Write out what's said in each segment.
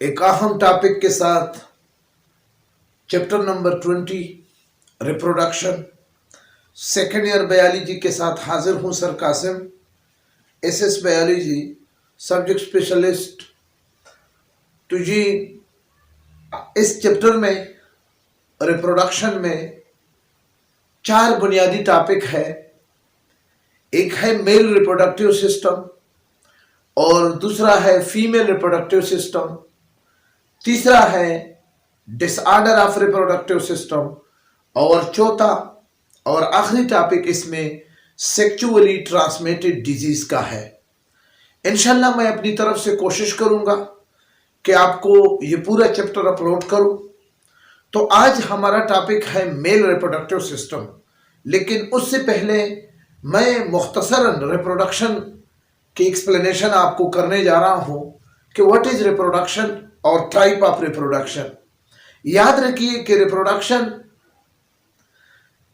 एक अहम टॉपिक के साथ chapter number 20 reproduction second year biology के साथ हाजिर हूँ। Sir Qasim, SS biology subject specialist. तो जी, इस चैप्टर में रिप्रोडक्शन में 4 बुनियादी टॉपिक है। एक है मेल रिप्रोडक्टिव सिस्टम, और दूसरा है फीमेल रिप्रोडक्टिव सिस्टम, तीसरा है डिसऑर्डर ऑफ रिप्रोडक्टिव सिस्टम, और चौथा और आखिरी टॉपिक इसमें सेक्सुअली ट्रांसमिटेड डिजीज का है। इंशाल्लाह मैं अपनी तरफ से कोशिश करूंगा कि आपको ये पूरा चैप्टर अपलोड करूं। तो आज हमारा टॉपिक है मेल रिप्रोडक्टिव सिस्टम, लेकिन उससे पहले मैं मुख्तसरन रिप्रोडक्शन की एक्सप्लेनेशन आपको करने जा रहा हूं कि व्हाट इज रिप्रोडक्शन और टाइप ऑफ रिप्रोडक्शन। याद रखिए कि reproduction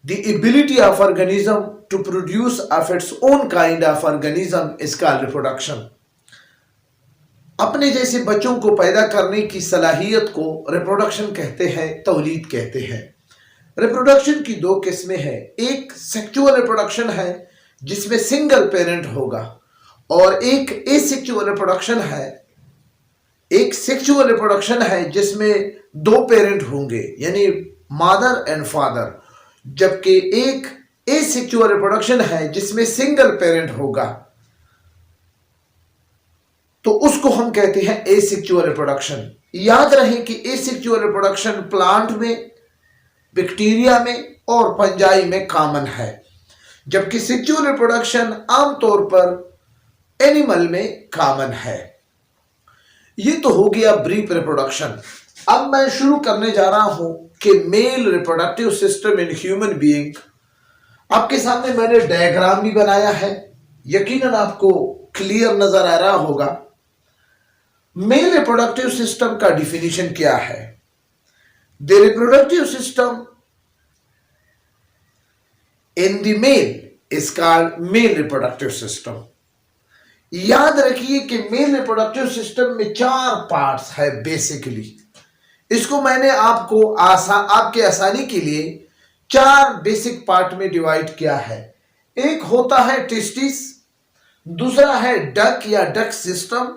the ability of organism to produce of its own kind of organism is called reproduction. अपने जैसे बच्चों को पैदा करने की सलाहियत को रिप्रोडक्शन कहते हैं, तौलीद कहते हैं। रिप्रोडक्शन की 2 किस्में हैं। एक सेक्सुअल रिप्रोडक्शन है जिसमें सिंगल पेरेंट होगा, और एक एसेक्सुअल रिप्रोडक्शन है। एक सेक्सुअल रिप्रोडक्शन है जिसमें 2 पेरेंट होंगे, यानी मदर एंड फादर, जबकि एक एसेक्सुअल रिप्रोडक्शन है जिसमें सिंगल पेरेंट होगा, तो उसको हम कहते हैं एसेक्सुअल रिप्रोडक्शन। याद रहे कि एसेक्सुअल रिप्रोडक्शन प्लांट में, बैक्टीरिया में और फंजाई में कॉमन है, जबकि सेक्सुअल रिप्रोडक्शन आमतौर पर एनिमल में कॉमन है। ये तो हो गया ब्रीफ रिप्रोडक्शन। अब मैं शुरू करने जा रहा हूं कि mail reproductive system in human being. आपके सामने मैंने डायग्राम भी बनाया है, यकीनन आपको क्लियर नजर आ रहा होगा। मेल रिप्रोडक्टिव सिस्टम का डिफिनीशन क्या है? The reproductive system in the male is called male reproductive system. याद रखिए कि मेल रिप्रोडक्टिव सिस्टम में 4 पार्ट्स है बेसिकली। इसको मैंने आपको आपके आसानी के लिए 4 बेसिक पार्ट में डिवाइड किया है। एक होता है टेस्टिस, दूसरा है डक या डक सिस्टम,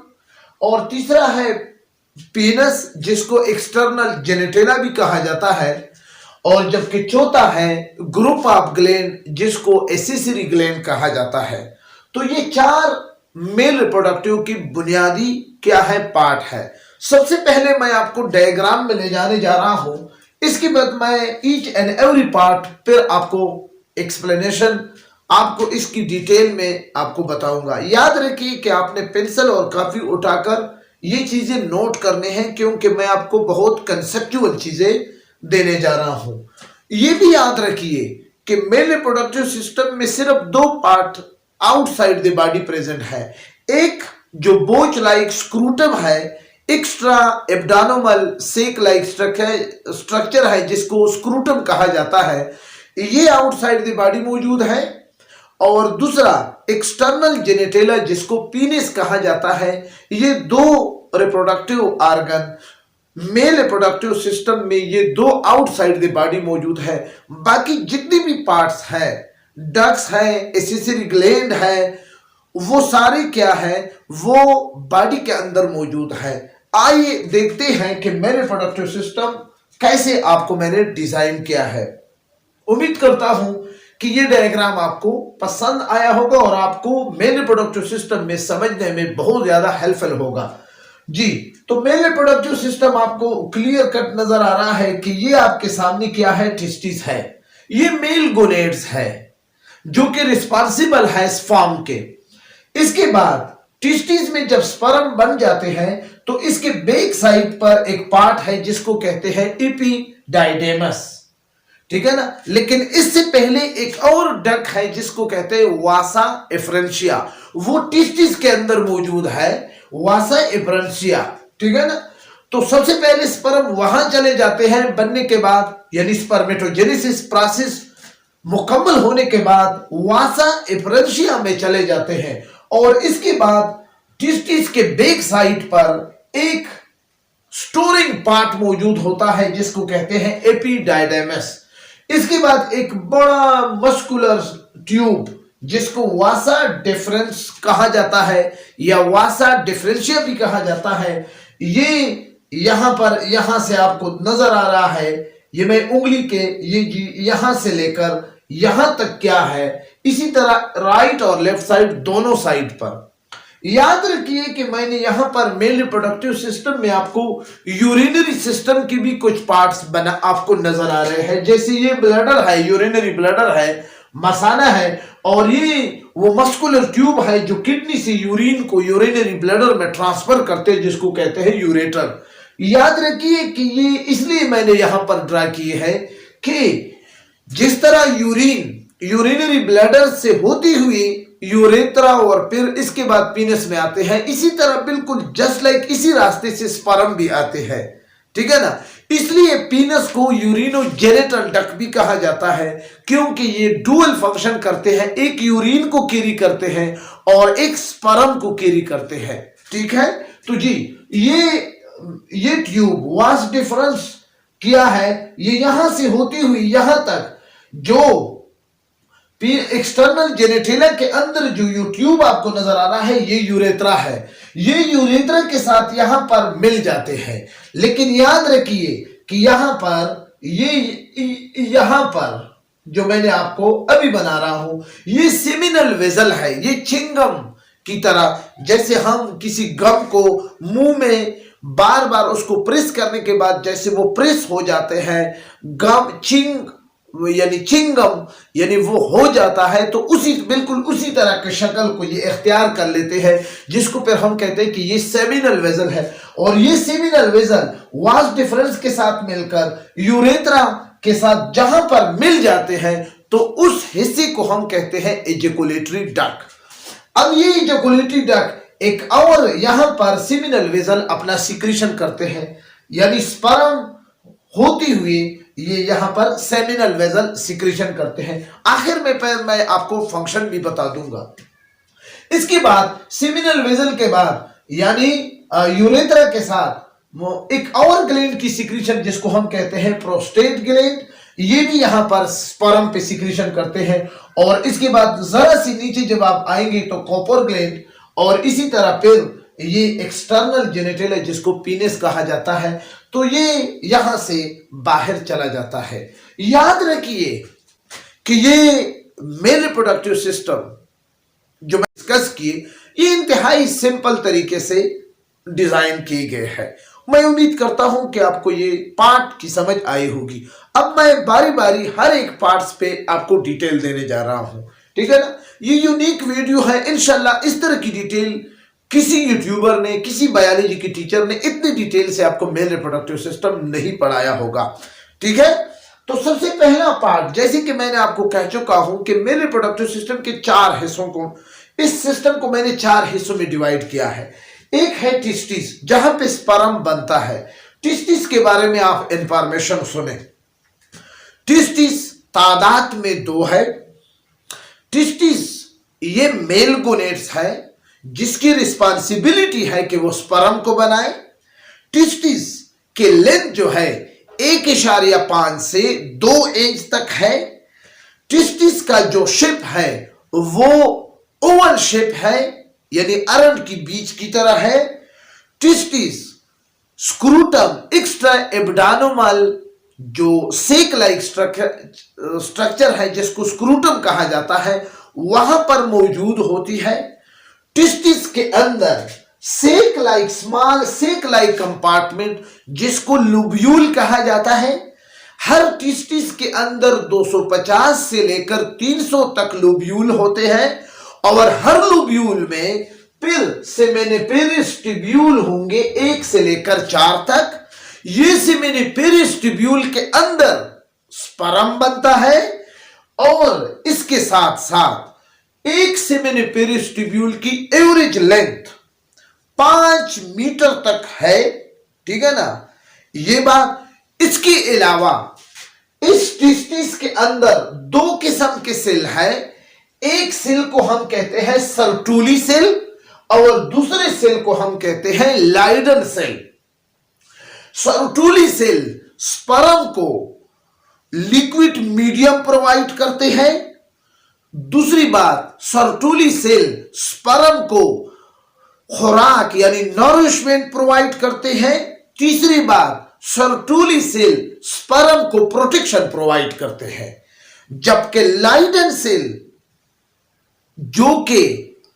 और तीसरा है पीनस जिसको एक्सटर्नल जेनिटेला भी कहा जाता है, और जबकि चौथा है ग्रुप ऑफ ग्लैंड जिसको एक्सेसरी ग्लैंड कहा जाता है। तो ये 4 मेल रिप्रोडक्टिव की बुनियादी क्या है, पार्ट है। सबसे पहले मैं आपको डायग्राम में ले जाने जा रहा हूं, इसके बाद मैं ईच एंड एवरी पार्ट फिर आपको एक्सप्लेनेशन, आपको इसकी डिटेल में आपको बताऊंगा। याद रखिए कि आपने पेंसिल और काफी उठाकर ये चीजें नोट करने हैं, क्योंकि मैं आपको बहुत कंसेप्चुअल चीजें देने जा रहा हूं। ये भी याद रखिए कि मेल रिप्रोडक्टिव सिस्टम में सिर्फ 2 part outside the body present है। एक जो बोच लाइक स्क्रूटम है, एक्स्ट्रा एब्डोमिनल सेक लाइक स्ट्रक्चर है जिसको स्क्रूटम कहा जाता है, ये आउटसाइड द बॉडी मौजूद है। और दूसरा एक्सटर्नल जेनिटेला जिसको पीनिस कहा जाता है। ये 2 reproductive organ male reproductive system में, ये 2 आउटसाइड द बॉडी मौजूद है। बाकी जितनी भी पार्ट्स है, डक्स है, एक्सेसरी ग्लैंड है, वो सारे क्या है, वो बॉडी के अंदर मौजूद है। आइए देखते हैं कि मेल रिप्रोडक्टिव सिस्टम कैसे आपको मैंने डिजाइन किया है। उम्मीद करता हूं कि ये डायग्राम आपको पसंद आया होगा और आपको मेल रिप्रोडक्टिव सिस्टम में समझने में बहुत ज्यादा हेल्पफुल होगा। जी, तो मेल रिप्रोडक्टिव सिस्टम आपको क्लियर कट नजर आ रहा है कि ये आपके सामने क्या है, टेस्टिस है। ये मेल गोनेड्स है जो कि रिस्पॉन्सिबल है स्पर्म के। इसके बाद टेस्टिस में जब स्पर्म बन जाते हैं तो इसके बैक साइड पर एक पार्ट है जिसको कहते हैं एपिडाइडेमस, ठीक है ना। लेकिन इससे पहले एक और डक है जिसको कहते हैं वासा एफरेंशिया, वो टेस्टिस के अंदर मौजूद है, वासा एफरेंशिया, ठीक है ना। तो सबसे पहले स्पर्म वहां चले जाते हैं बनने के बाद, यानी स्पर्मेटोजेनेसिस प्रोसेस मुकम्मल होने के बाद वासा एफरेंशिया में चले जाते हैं, और इसके बाद टेस्टिस के बैक साइड पर एक स्टोरिंग पार्ट मौजूद होता है जिसको कहते हैं एपिडाइडेमस। इसके बाद एक बड़ा मस्कुलर ट्यूब जिसको वासा डिफरेंस कहा जाता है या वासा डिफरेंशिया भी कहा जाता है, ये यहां पर, यहां से आपको नजर आ रहा है, ये मैं उंगली के ये यहां से लेकर यहां तक क्या है, इसी तरह राइट और लेफ्ट साइड दोनों साइड पर। याद रखिए कि मैंने यहां पर मेल रिप्रोडक्टिव सिस्टम में आपको यूरिनरी सिस्टम की भी कुछ पार्ट्स बना आपको नजर आ रहे हैं, जैसे ये ब्लडर है, यूरिनरी ब्लडर है, मसाना है, और ये वो मस्कुलर ट्यूब है जो किडनी से यूरिन को यूरिनरी ब्लडर में ट्रांसफर करते हैं जिसको कहते हैं यूरेटर। याद रखिए कि ये इसलिए मैंने यहां पर ड्रा किए है कि जिस तरह यूरिनरी ब्लैडर से होती हुई यूरेथ्रा और फिर इसके बाद पीनस में आते हैं, इसी तरह बिल्कुल जस्ट लाइक इसी रास्ते से स्पर्म भी आते हैं, ठीक है ना। इसलिए पीनस को यूरिनोजेनिटल डक्ट भी कहा जाता है क्योंकि ये डुअल फंक्शन करते हैं, एक यूरिन को कैरी करते हैं और एक स्पर्म को कैरी करते हैं, ठीक है। तो जी ये ट्यूब वास डिफरेंस किया है, ये यहां से होती हुई यहां तक जो एक्सटर्नल जेनेटिला के अंदर जो ट्यूब आपको नजर आ रहा है ये यूरेथ्रा है, ये यूरेथ्रा के साथ यहां पर मिल जाते हैं। लेकिन याद रखिए कि यहां पर जो मैंने आपको अभी बना रहा हूं ये सेमिनल वेजल है, ये चिंगम की तरह, जैसे हम किसी गम को मुंह में बार बार उसको प्रेस करने के बाद जैसे वो प्रेस हो जाते हैं, गम चिंगम यानी वो हो जाता है, तो बिल्कुल उसी तरह की शक्ल को ये इख्तियार कर लेते हैं, जिसको फिर हम कहते हैं कि ये सेमिनल वेजल है। और ये सेमिनल वेजल वास डिफरेंस के साथ मिलकर यूरेथ्रा के साथ जहां पर मिल जाते हैं तो उस हिस्से को हम कहते हैं एजेकुलेटरी डक्ट। अब ये एजेकुलेटरी डक्ट एक और यहां पर सेमिनल वेजल अपना सिक्रीशन करते हैं, यानी स्पर्म होती हुई ये यहां पर सेमिनल वेजल सिक्रीशन करते हैं। आखिर में मैं आपको फंक्शन भी बता दूंगा। इसके बाद सेमिनल वेजल के बाद यानी यूरेथ्रा के साथ एक और ग्लैंड की सिक्रीशन जिसको हम कहते हैं प्रोस्टेट ग्लैंड, ये भी यहां पर स्पर्म पे सिक्रीशन करते हैं। और इसके बाद जरा सी नीचे जब आप आएंगे तो कॉपर ग्लैंड, और इसी तरह फिर ये एक्सटर्नल जेनिटल जिसको पीनिस कहा जाता है, तो ये यहां से बाहर चला जाता है। याद रखिए कि ये मेल रिप्रोडक्टिव सिस्टम जो मैं डिस्कस किए ये इंतहाई सिंपल तरीके से डिजाइन किए गए हैं। मैं उम्मीद करता हूं कि आपको ये पार्ट की समझ आई होगी। अब मैं बारी बारी हर एक पार्ट्स पे आपको डिटेल देने जा रहा हूं, ठीक है ना। ये यूनिक वीडियो है, इंशाल्लाह इस तरह की डिटेल किसी यूट्यूबर ने, किसी बायोलॉजी की टीचर ने इतनी डिटेल से आपको मेल रिप्रोडक्टिव सिस्टम नहीं पढ़ाया होगा, ठीक है। तो सबसे पहला पार्ट, जैसे कि मैंने आपको कह चुका हूं कि मेल रिप्रोडक्टिव सिस्टम के 4 हिस्सों को, इस सिस्टम को मैंने 4 हिस्सों में डिवाइड किया है। एक है टिस्टिस, जहां पे स्पर्म बनता है। टिस्टिस के बारे में आप इंफॉर्मेशन सुने। टिस्टिस तादाद में 2 है। टिस्टिस ये मेल गोनेड्स है जिसकी रिस्पांसिबिलिटी है कि वो स्पर्म को बनाए। टिस्टिस के लेंथ जो है 1.5 से 2 इंच तक है। टिस्टिस का जो शेप है वो ओवल शेप है, यानी अरंड की बीज की तरह है। टिस्टिस स्क्रूटम एक्स्ट्रा एब्डानोमल जो सेक लाइक स्ट्रक्चर है जिसको स्क्रूटम कहा जाता है वहां पर मौजूद होती है। टिस्टिस के अंदर स्मॉल सेक लाइक कंपार्टमेंट जिसको लुब्यूल कहा जाता है। हर टिस्टिस के अंदर 250 से लेकर 300 तक लुब्यूल होते हैं और हर लुब्यूल में फिर सेमेनिपेरिस ट्यूब्यूल होंगे 1 से लेकर 4 तक। ये सेमेनिपेरिस ट्यूब्यूल के अंदर स्पर्म बनता है और इसके साथ साथ एक सेमेनिपेरिस ट्यूब्यूल की एवरेज लेंथ 5 मीटर तक है, ठीक है ना। ये बात, इसके अलावा इस टिस्टिस के अंदर 2 किस्म के सेल है। एक सेल को हम कहते हैं सर्टुली सेल और दूसरे सेल को हम कहते हैं लाइडन सेल। सर्टुली सेल स्पर्म को लिक्विड मीडियम प्रोवाइड करते हैं। दूसरी बात, सर्टुली सेल स्पर्म को खुराक यानी नरिशमेंट प्रोवाइड करते हैं। तीसरी बात, सर्टुली सेल स्पर्म को प्रोटेक्शन प्रोवाइड करते हैं। जबकि लाइडेन सेल जो कि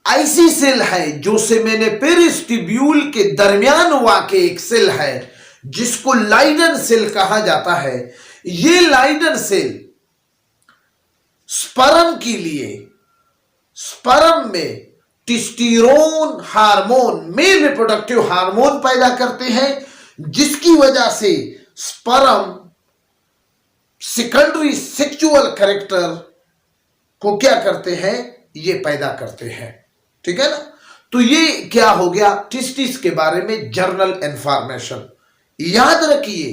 ऐसी सेल है जो सेमेनिपेरस ट्यूब्यूल के दरमियान वाक़ एक सेल है जिसको लाइडेन सेल कहा जाता है। ये लाइडेन सेल स्पर्म के लिए स्पर्म में testosterone hormone, male reproductive hormone पैदा करते हैं, जिसकी वजह से स्पर्म सेकेंडरी सेक्सुअल कैरेक्टर को क्या करते हैं, ये पैदा करते हैं। ठीक है ना। तो ये क्या हो गया टेस्टिस के बारे में जर्नल इंफॉर्मेशन। याद रखिए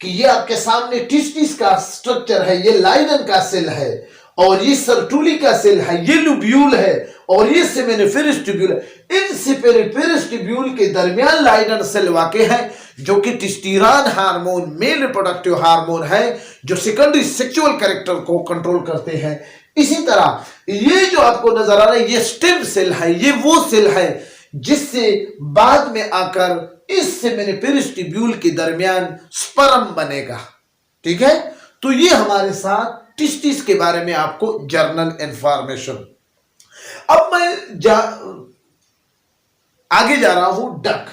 कि ये आपके सामने टेस्टिस का स्ट्रक्चर है, ये लाइडेन का सेल है और ये सर्टुली का सेल है, ये लुब्यूल है और ये सेमेनिफेरस ट्यूब्यूल है। इन सेमेनिफेरस ट्यूब्यूल के दरमियान लाइडेन सेल वाक़ है जो कि testosterone hormone, male reproductive hormone है जो सेकेंडरी सेक्सुअल कैरेक्टर को कंट्रोल करते हैं। इसी तरह ये जो आपको नजर आ रहा है ये स्टेम सेल है, ये वो सेल है जिससे बाद में आकर इस सेमेनिफेरस ट्यूब्यूल के दरमियान स्पर्म बनेगा। ठीक है। तो ये हमारे साथ टेस्टिस के बारे में आपको जर्नल इंफॉर्मेशन। अब मैं आगे जा रहा हूं डक।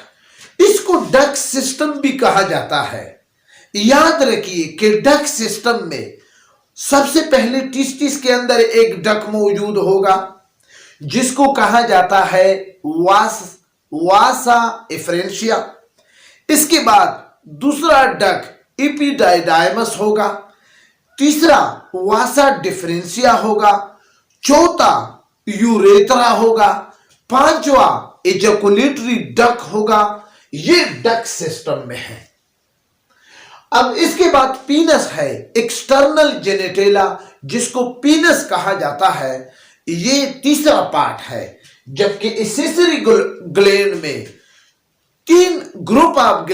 इसको डक सिस्टम भी कहा जाता है। याद रखिए कि डक सिस्टम में सबसे पहले टेस्टिस के अंदर एक डक मौजूद होगा जिसको कहा जाता है वासा एफरेंशिया। इसके बाद दूसरा डक एपिडाइडाइमस होगा, तीसरा वासा डिफरेंशिया होगा, चौथा यूरेथ्रा होगा, पांचवा एजैकुलेटरी डक होगा। ये डक सिस्टम में है। अब इसके बाद पीनस है, एक्सटर्नल जेनेटेला जिसको पीनस कहा जाता है, ये तीसरा पार्ट है। जबकि एक्सेसरी ग्लैंड में 3 ग्रुप ऑफ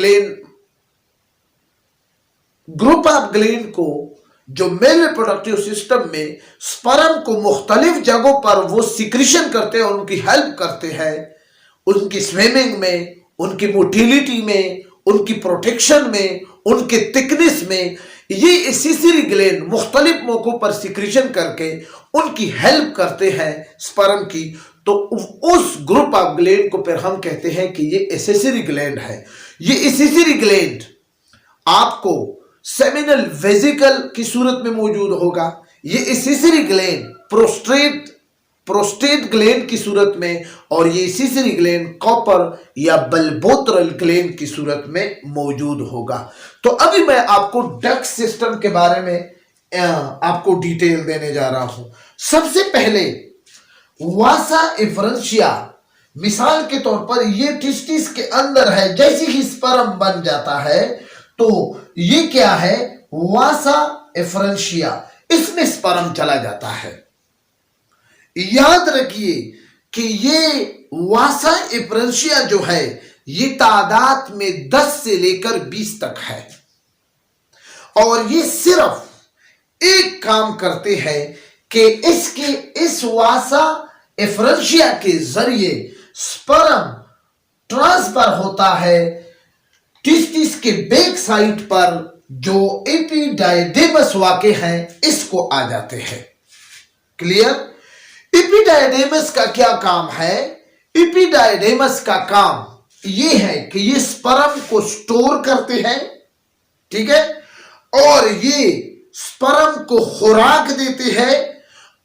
ग्लैंड को जो मेल रिप्रोडक्टिव सिस्टम में स्पर्म को मुख्तलिफ जगहों पर वो सिक्रीशन करते हैं, उनकी हेल्प करते हैं, उनकी स्विमिंग में, उनकी मोटिलिटी में, उनकी प्रोटेक्शन में, उनके थिकनेस में। ये एक्सेसरी ग्लैंड मुख्तलिफ मौकों पर सिक्रीशन करके उनकी हेल्प करते हैं स्पर्म की। तो उस ग्रुप ऑफ ग्लैंड को फिर हम कहते हैं कि ये एक्सेसरी ग्लैंड है। ये एक्सेसरी ग्लैंड आपको सेमिनल वेसिकल की सूरत में मौजूद होगा। ये एक्सेसरी ग्लैंड प्रोस्टेट ग्लैंड की सूरत में और ये एक्सेसरी ग्लैंड कॉपर या बल्बोत्रल ग्लैंड की सूरत में मौजूद होगा। तो अभी मैं आपको डक सिस्टम के बारे में आपको डिटेल देने जा रहा हूं। सबसे पहले वासा एफरेंशिया, मिसाल के तौर पर ये टेस्टिस के अंदर है। जैसे ही स्पर्म बन जाता है तो ये क्या है, वासा एफरेंशिया, इसमें स्पर्म चला जाता है। याद रखिए कि ये वासा एफरेंशिया जो है ये तादाद में 10 से लेकर 20 तक है और ये सिर्फ एक काम करते हैं कि इस वासा एफरेंशिया के जरिए स्पर्म ट्रांसफर होता है टेस्टिस के बैक साइड पर जो एपिडाइडेमस वाक़ हैं इसको आ जाते हैं। क्लियर। एपिडाइडेमस का क्या काम है? एपिडाइडेमस का काम ये है कि ये स्पर्म को स्टोर करते हैं। ठीक है। और ये स्पर्म को खुराक देते हैं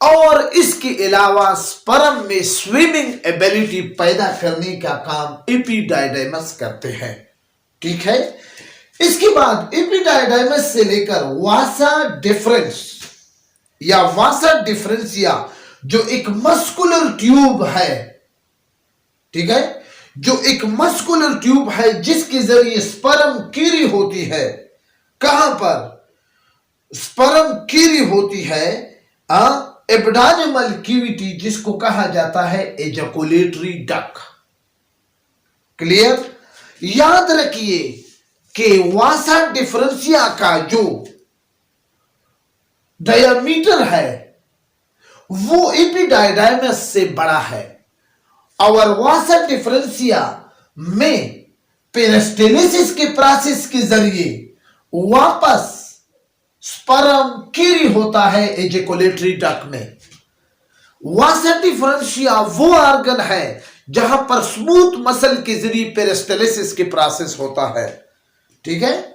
और इसके अलावा स्पर्म में स्विमिंग एबिलिटी पैदा करने का काम एपिडाइडेमस करते हैं। ठीक है। इसके बाद एपिडाइडेमस से लेकर वासा डिफरेंस या वासा डिफरेंशिया जो एक मस्कुलर ट्यूब है, ठीक है, जो एक मस्कुलर ट्यूब है जिसके जरिए स्पर्म कीरी होती है। कहां पर स्पर्म कीरी होती है? एब्डोमिनल कैविटी जिसको कहा जाता है एजैकुलेटरी डक्ट। क्लियर। याद रखिए कि वासा डिफरेंशिया का जो डायमीटर है वो एपिडायडाइमस से बड़ा है और वासा डिफरेंशिया में पेरिस्टेलिसिस के प्रोसेस के जरिए वापस स्पर्म कैरी होता है एजेकुलेटरी डक्ट में। वासा डिफरेंशिया वो ऑर्गन है जहां पर स्मूथ मसल के जरिए पेरिस्टेलिसिस के प्रोसेस होता है, ठीक है।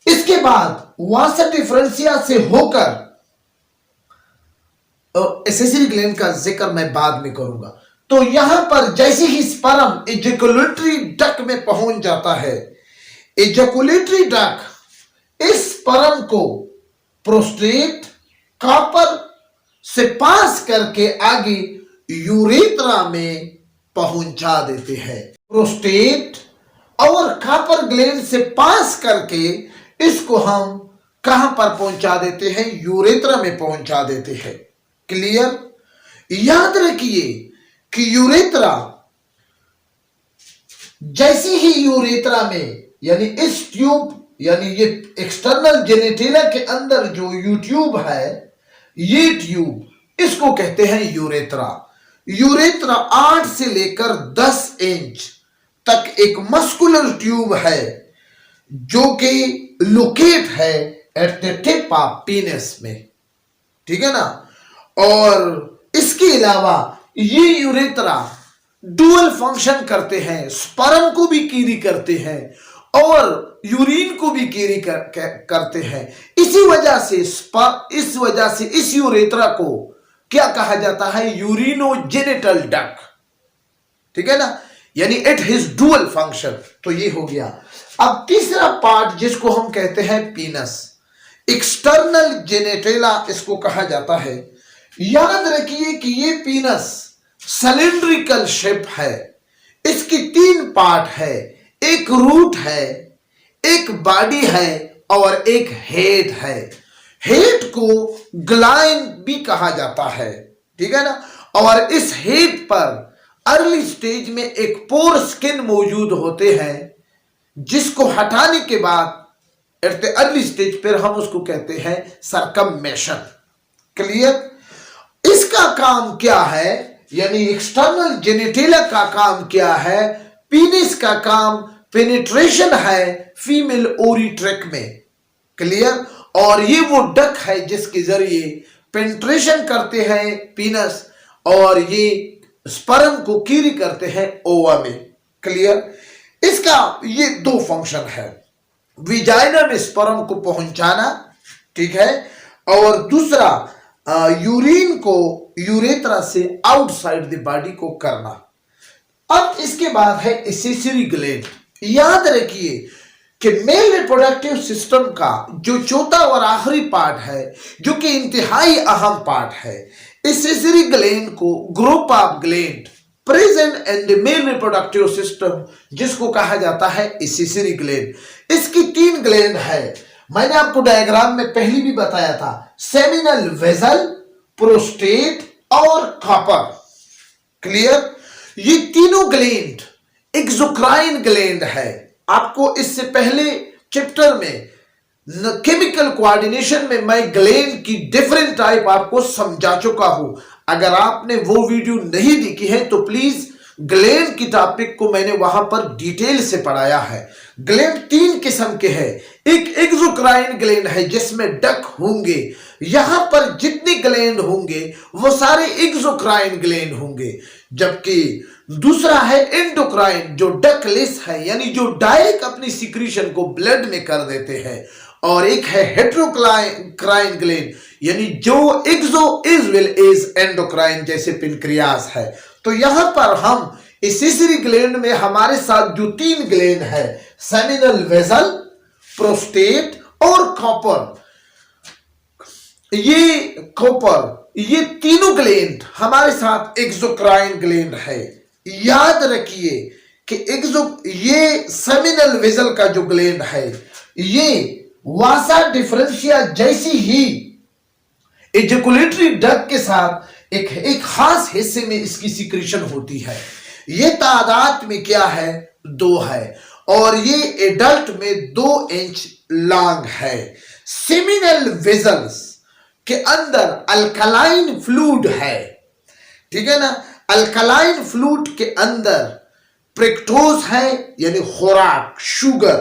इसके बाद वासा डिफरेंशिया से होकर एसेसरी ग्लैंड का जिक्र मैं बाद में करूंगा। तो यहां पर जैसे ही स्पर्म एजेकुलेटरी डक्ट में पहुंच जाता है, एजेकुलेटरी डक्ट इस स्पर्म को प्रोस्टेट कॉपर से पास करके आगे यूरेथ्रा में पहुंचा देते हैं। प्रोस्टेट और कॉपर ग्लैंड से पास करके इसको हम कहां पर पहुंचा देते हैं? यूरेथ्रा में पहुंचा देते हैं। क्लियर? याद रखिए कि यूरेथ्रा, जैसे ही यूरेथ्रा में यानी इस ट्यूब यानी ये एक्सटर्नल जेनेटिला के अंदर जो यूट्यूब है, ये ट्यूब इसको कहते हैं यूरेथ्रा। यूरेथ्रा 8 से लेकर 10 इंच तक एक मस्कुलर ट्यूब है जो कि लोकेट है एट द टिप ऑफ पीनस में, ठीक है ना। और इसके अलावा ये यूरेथ्रा डुअल फंक्शन करते हैं, स्पर्म को भी कैरी करते हैं और यूरिन को भी कैरी करते हैं। इसी वजह से इस यूरेथ्रा को क्या कहा जाता है? यूरिनोजेनिटल डक्ट, ठीक है ना, यानी इट हैज डुअल फंक्शन। तो ये हो गया। अब तीसरा पार्ट जिसको हम कहते हैं पीनस, एक्सटर्नल जेनेटिला इसको कहा जाता है। याद रखिए कि ये पीनस सिलिंड्रिकल शेप है। इसकी 3 पार्ट है, एक रूट है, एक बॉडी है और एक हेड है। हेड को ग्लाइन भी कहा जाता है, ठीक है ना। और इस हेड पर अर्ली स्टेज में एक पोर स्किन मौजूद होते हैं जिसको हटाने के बाद एट द अर्ली स्टेज पर हम उसको कहते हैं सरकममेशन। क्लियर? इसका काम क्या है? यानी एक्सटर्नल जेनेटिला का काम क्या है? पीनिस का काम पेनिट्रेशन है फीमेल ओरिट्रेक में। क्लियर? और ये वो डक है जिसके जरिए पेनिट्रेशन करते हैं पीनस और ये स्पर्म को कैरी करते हैं ओवा में। क्लियर? इसका ये 2 फंक्शन है, विजाइना में स्पर्म को पहुंचाना, ठीक है, और दूसरा यूरिन को यूरेथ्रा से आउटसाइड द बॉडी को करना। अब इसके बाद है एसेसरी ग्लैंड। याद रखिए कि मेल रिप्रोडक्टिव सिस्टम का जो चौथा और आखिरी पार्ट है, जो कि इंतहाई अहम पार्ट है, एसेसरी ग्लैंड को group of gland present in the mail reproductive system जिसको कहा जाता है एसेसरी ग्लैंड। इसकी 3 ग्लैंड है। मैंने आपको डायग्राम में पहले भी बताया था, सेमिनल वेसल, प्रोस्टेट और कॉपर। क्लियर? ये तीनों ग्लैंड एक्सोक्राइन ग्लैंड है। आपको इससे पहले चैप्टर में केमिकल कोऑर्डिनेशन में मैं ग्लैंड की डिफरेंट टाइप आपको समझा चुका हूं। अगर आपने वो वीडियो नहीं देखी है तो प्लीज ग्लैंड की टॉपिक को मैंने वहां पर डिटेल से पढ़ाया है। ग्लैंड 3 किस्म के हैं। एक एक्सोक्राइन ग्लैंड है जिसमें डक होंगे। यहां पर जितने ग्लैंड होंगे वो सारे एक्सोक्राइन ग्लैंड होंगे, जबकि दूसरा है एंडोक्राइन जो डकलेस है, यानी जो डायरेक्ट अपनी सिक्रीशन को ब्लड में कर देते हैं, और एक है हेट्रोक्राइन ग्लैंड यानी जो एक्सो इज वेल एज एंडोक्राइन जैसे पेनक्रियास है। तो यहां पर हम एसेसरी ग्लैंड में हमारे साथ जो 3 ग्लैंड है, सेमिनल वेसल, प्रोस्टेट और कॉपर, ये तीनों ग्लैंड हमारे साथ एक्सोक्राइन ग्लैंड है। याद रखिए कि ये सेमिनल वेसल का जो ग्लैंड है, ये वासा डिफरेंशिया जैसी ही एजेकुलेटरी डक्ट के साथ एक खास हिस्से में इसकी सिक्रीशन होती है। ये तादाद में क्या है? 2 है। और ये एडल्ट में 2 इंच लॉन्ग है। सेमिनल वेजल्स के अंदर अल्कलाइन फ्लूइड है, ठीक है ना। अल्कलाइन फ्लूइड के अंदर फ्रक्टोज है यानी खुराक, शुगर,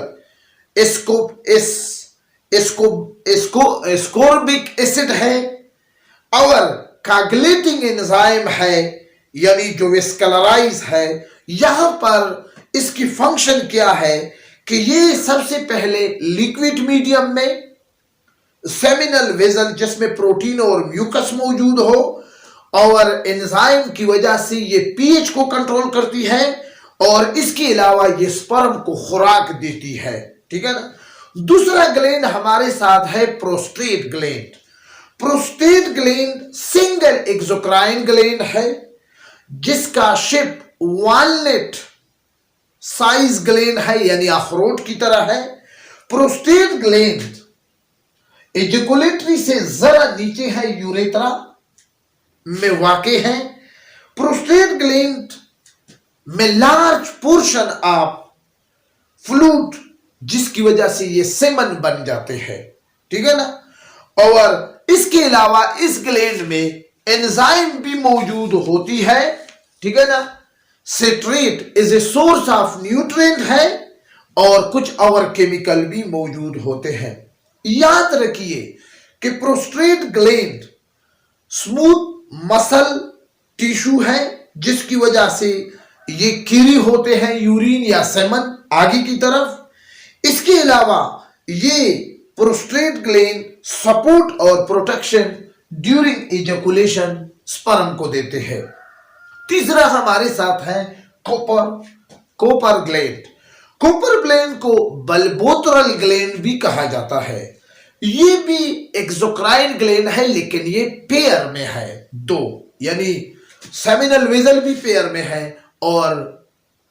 एस्कोर्बिक एसिड है और कागुलेटिंग एंजाइम है यानी जो वेस्कुलराइज है। यहां पर इसकी फंक्शन क्या है कि ये सबसे पहले लिक्विड मीडियम में सेमिनल वेजल जिसमें प्रोटीन और म्यूकस मौजूद हो और एंजाइम की वजह से ये पीएच को कंट्रोल करती है और इसके अलावा ये स्पर्म को खुराक देती है, ठीक है ना। दूसरा ग्लैंड हमारे साथ है prostate gland. Prostate gland single exocrine gland है जिसका शेप वॉलनट साइज ग्लैंड है यानी अखरोट की तरह है। प्रोस्टेट ग्लैंड एजुकुलेटरी से जरा नीचे है, यूरेथ्रा में वाक़ है। प्रोस्टेट ग्लैंड में लार्ज पोर्शन ऑफ फ्लूइड जिसकी वजह से ये सेमन बन जाते हैं, ठीक है ना। और इसके अलावा इस ग्लैंड में एंजाइम भी मौजूद होती है, ठीक है ना। Citrate is a source of nutrient है और कुछ और केमिकल भी मौजूद होते हैं। याद रखिए कि prostate gland smooth muscle tissue है जिसकी वजह से ये कीरी होते हैं यूरिन या सेमन आगे की तरफ। इसके अलावा ये प्रोस्टेट ग्लैंड सपोर्ट और प्रोटेक्शन ड्यूरिंग इजैकुलेशन स्पर्म को देते हैं। तीसरा हमारे साथ है कोपर ग्लैंड। कोपर ग्लैंड को बल्बोतरल ग्लैंड भी कहा जाता है। ये भी एक्सोक्राइन ग्लैंड है लेकिन ये पेयर में है, 2 यानी सेमिनल वेजल भी पेयर में है और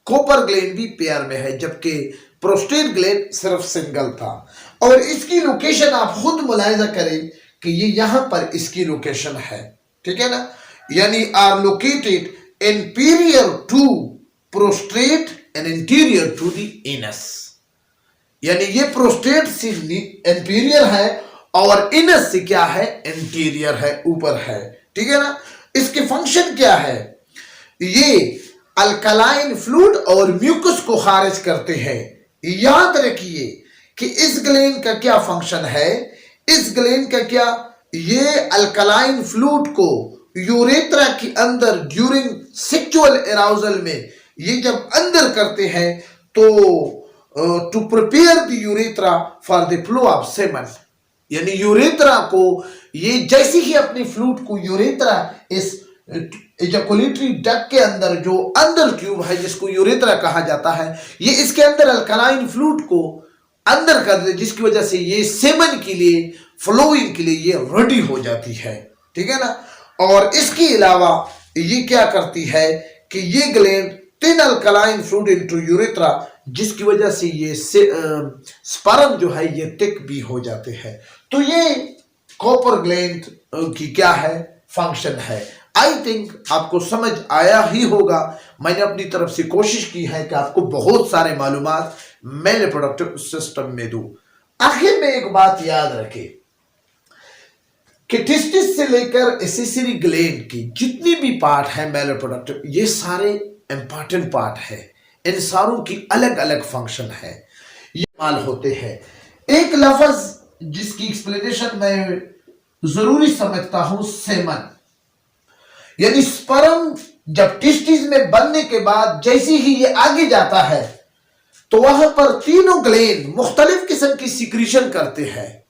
कोपर ग्लैंड भी पेयर में है, जबकि प्रोस्टेट ग्लैंड सिर्फ सिंगल था। और इसकी लोकेशन आप खुद मुलाहिजा करें कि ये यहां पर इसकी लोकेशन है, ठीक है ना, यानी are located interior to prostate and interior to the anus, यानी ये प्रोस्टेट से इंटीरियर है और इनस से क्या है, इंटीरियर है, ऊपर है, ठीक है ना। इसके फंक्शन क्या है, ये अल्कलाइन फ्लूइड और म्यूकस को खारिज करते हैं। याद रखिए कि इस ग्लैंड का क्या फंक्शन है, इस ग्लैंड का क्या, ये अल्कलाइन फ्लूइड को यूरेथ्रा के अंदर ड्यूरिंग सेक्सुअल एराउजल में ये जब अंदर करते हैं तो to prepare the urethra for the flow of semen, यानी यूरेथ्रा को ये जैसे ही अपनी फ्लूइड को यूरेथ्रा इस एजैकुलेटरी डक्ट के अंदर जो अंदर ट्यूब है जिसको यूरेथ्रा कहा जाता है, ये इसके अंदर अल्कलाइन फ्लूइड को अंदर कर दे जिसकी वजह से ये सेमन के लिए फ्लोइंग के लिए ये रेडी हो जाती है, ठीक है ना। और इसके अलावा ये क्या करती है कि ये gland thin alkaline fluid into urethra जिसकी वजह से ये स्पर्म जो है ये थिक भी हो जाते हैं। तो ये कॉपर ग्लैंड की क्या है, फंक्शन है। आई थिंक आपको समझ आया ही होगा। मैंने अपनी तरफ से कोशिश की है कि आपको बहुत सारे मालूमात मेल रिप्रोडक्टिव सिस्टम में दूं। आखिर में एक बात याद रखें कि टेस्टिस से लेकर एसेसरी ग्लैंड की जितनी भी पार्ट है मेल रिप्रोडक्टिव, ये सारे इंपॉर्टेंट पार्ट है। इन सारों की अलग अलग फंक्शन है, ये माल होते हैं। एक लफ्ज जिसकी एक्सप्लेनेशन मैं जरूरी समझता हूं, सेमन, यानी स्पर्म जब टेस्टिस में बनने के बाद जैसे ही ये आगे जाता है तो वहां पर तीनों ग्लैंड मुख्तलिफ किस्म की सिक्रीशन करते हैं,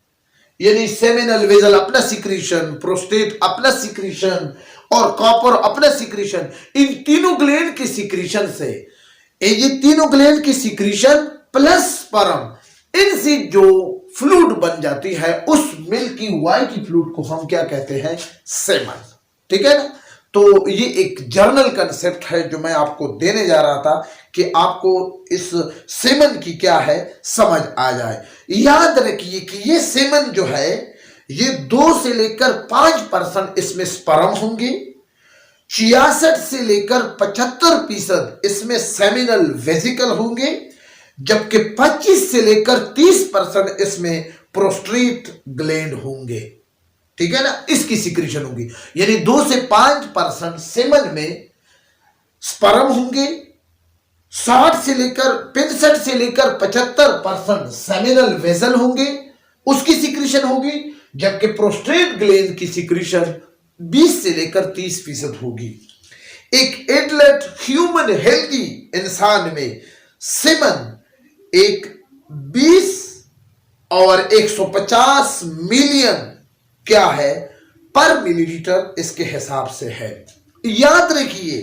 यानी सेमिनल वेजल अपना सिक्रीशन, प्रोस्टेट अपना सिक्रीशन और कॉपर अपना सिक्रीशन। इन तीनों ग्लैंड के सिक्रीशन से, ये तीनों ग्लैंड की सिक्रीशन प्लस स्पर्म, इनसे जो फ्लूइड बन जाती है उस मिल्की वाइट फ्लूइड को हम क्या कहते हैं, सेमन, ठीक है ना। तो ये एक जर्नल कंसेप्ट है जो मैं आपको देने जा रहा था कि आपको इस सेमन की क्या है समझ आ जाए। याद रखिए कि ये सेमन जो है ये 2 से लेकर 5% इसमें स्पर्म होंगे, 66 से लेकर 75% इसमें सेमिनल वेसिकल होंगे, जबकि 25 से लेकर 30% इसमें प्रोस्टेट ग्लैंड होंगे। ठीक है ना, इसकी सिक्रीशन होगी। यानी 2 से 5% सेमन में स्पर्म होंगे, 65 से लेकर 75% सेमिनल वेसल होंगे, उसकी सिक्रीशन होगी। जबकि प्रोस्टेट ग्लैंड की सिक्रीशन 20 से लेकर 30% होगी। एक एडल्ट ह्यूमन हेल्दी इंसान में सेमन एक 20 और 150 मिलियन क्या है पर मिलीलीटर इसके हिसाब से है। याद रखिए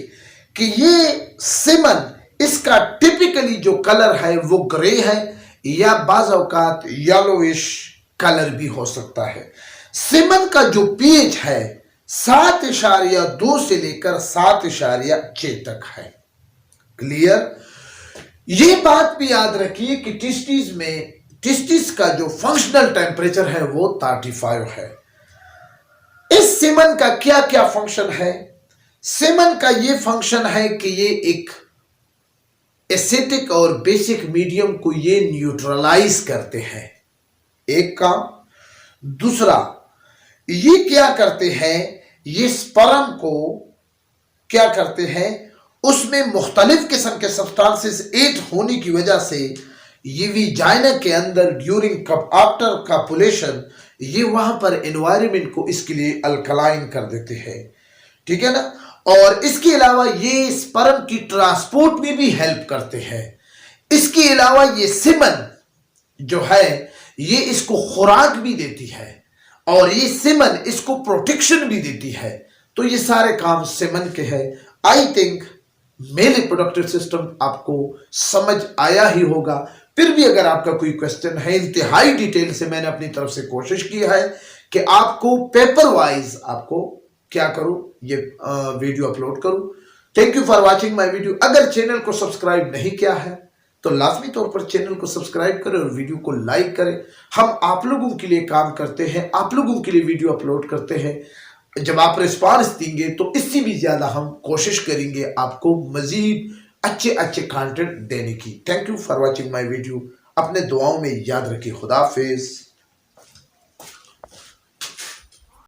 कि ये सेमन, इसका टिपिकली जो कलर है वो ग्रे है या बाज़ औकात येलोइश कलर भी हो सकता है। सेमन का जो पीएच है 7.2 से लेकर 7.6 तक है। क्लियर? ये बात भी याद रखिए कि टेस्टिस का जो फंक्शनल टेम्परेचर है वो 35 है। इस सेमन का क्या क्या फंक्शन है? सेमन का ये फंक्शन है कि ये एक एसिटिक और बेसिक मीडियम को ये न्यूट्रलाइज करते हैं, एक काम। दूसरा, ये क्या करते हैं, ये स्पर्म को क्या करते हैं, उसमें मुख्तलिफ किस्म के सब्सटेंसेस ऐड होने की वजह से ये विजाइना के अंदर ड्यूरिंग आफ्टर कॉपुलेशन ये वहां पर एनवायरनमेंट को इसके लिए अल्कलाइन कर देते हैं। ठीक है ना। और इसके अलावा ये स्पर्म की ट्रांसपोर्ट में भी हेल्प करते हैं। इसके अलावा ये सेमन जो है ये इसको खुराक भी देती है और ये सेमन इसको प्रोटेक्शन भी देती है। तो ये सारे काम सेमन के हैं। I think mail reproductive system आपको समझ आया ही होगा। फिर भी अगर आपका कोई क्वेश्चन है, इंतहाई डिटेल से मैंने अपनी तरफ से कोशिश की है कि आपको पेपर वाइज आपको क्या करूं, ये वीडियो अपलोड करूं। Thank you for watching my video. अगर चैनल को सब्सक्राइब नहीं किया है तो लाजमी तौर पर चैनल को सब्सक्राइब करें और वीडियो को लाइक करें। हम आप लोगों के लिए काम करते हैं, आप लोगों के लिए वीडियो अपलोड करते हैं। जब आप रिस्पांस देंगे तो इससे भी ज्यादा हम कोशिश करेंगे आपको मजीद अच्छे अच्छे कंटेंट देने की। Thank you for watching my video. अपने दुआओं में याद रखिए। खुदा हाफिज।